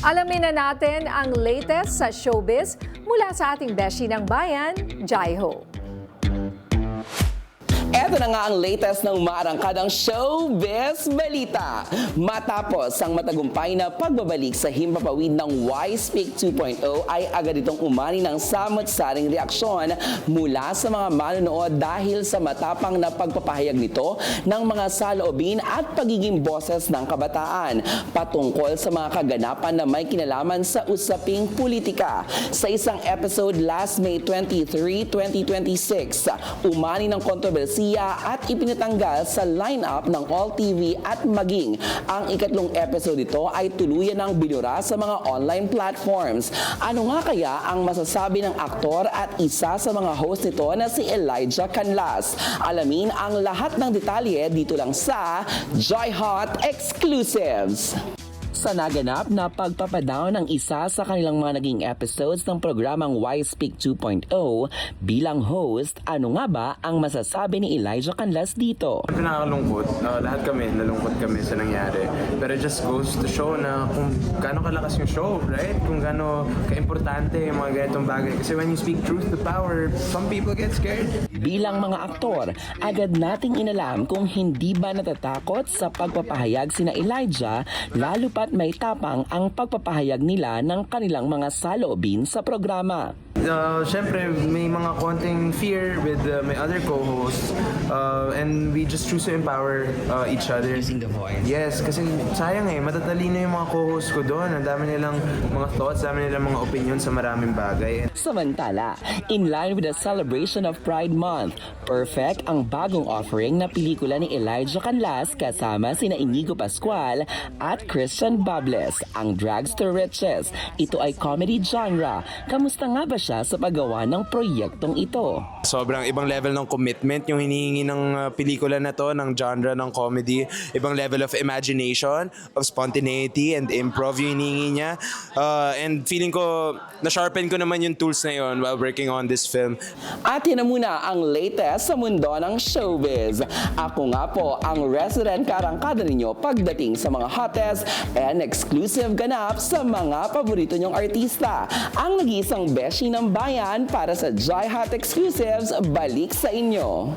Alamin na natin ang latest sa showbiz mula sa ating beshi ng bayan, Jaiho. Ito na nga ang latest ng maarangkadang showbiz balita. Matapos ang matagumpay na pagbabalik sa himpapawid ng Why Speak 2.0 ay agad itong umani ng samot-saring reaksyon mula sa mga manonood dahil sa matapang na pagpapahayag nito ng mga saloobin at pagiging boses ng kabataan patungkol sa mga kaganapan na may kinalaman sa usaping politika. Sa isang episode last May 23, 2026, umani ng kontrobersiya at ipinatanggal sa lineup ng All TV at maging ang ikatlong episode nito ay tuluyan ng binura sa mga online platforms. Ano nga kaya ang masasabi ng aktor at isa sa mga host nito na si Elijah Canlas? Alamin ang lahat ng detalye dito lang sa Joy Hot Exclusives. Sa naganap na pagpapadaw ng isa sa kanilang mga naging episodes ng programang Why Speak 2.0 bilang host, ano nga ba ang masasabi ni Elijah Canlas dito? Nakakalungkot. Lahat kami, nalungkot kami sa nangyari. Pero it just goes to show na kung gaano kalakas yung show, right? Kung gaano kaimportante yung mga ganitong bagay. Kasi when you speak truth to power, some people get scared. Bilang mga aktor, agad nating inalam kung hindi ba natatakot sa pagpapahayag sina Elijah, lalo pat may tapang ang pagpapahayag nila ng kanilang mga saloobin sa programa. Siyempre, may mga konting fear with my other co-hosts and we just choose to empower each other. Using the voice. Yes, kasi sayang matatalino yung mga co-hosts ko doon. Ang dami nilang mga thoughts, dami nilang mga opinion sa maraming bagay. Samantala, in line with the celebration of Pride Month, perfect ang bagong offering na pelikula ni Elijah Canlas kasama sina Inigo Pascual at Christian Bables, ang Drags to Riches. Ito ay comedy genre. Kamusta nga ba siya sa paggawa ng proyektong ito? Sobrang ibang level ng commitment yung hinihingi ng pelikula na to, ng genre ng comedy. Ibang level of imagination, of spontaneity and improv yung hinihingi niya. And feeling ko, na-sharpen ko naman yung tools na yun while working on this film. At yan na muna ang latest sa mundo ng showbiz. Ako nga po ang resident karangkada ninyo pagdating sa mga hottest and exclusive ganap sa mga paborito nyong artista. Ang nag-iisang beshi ng bayan para sa Joy Hot Exclusives, balik sa inyo.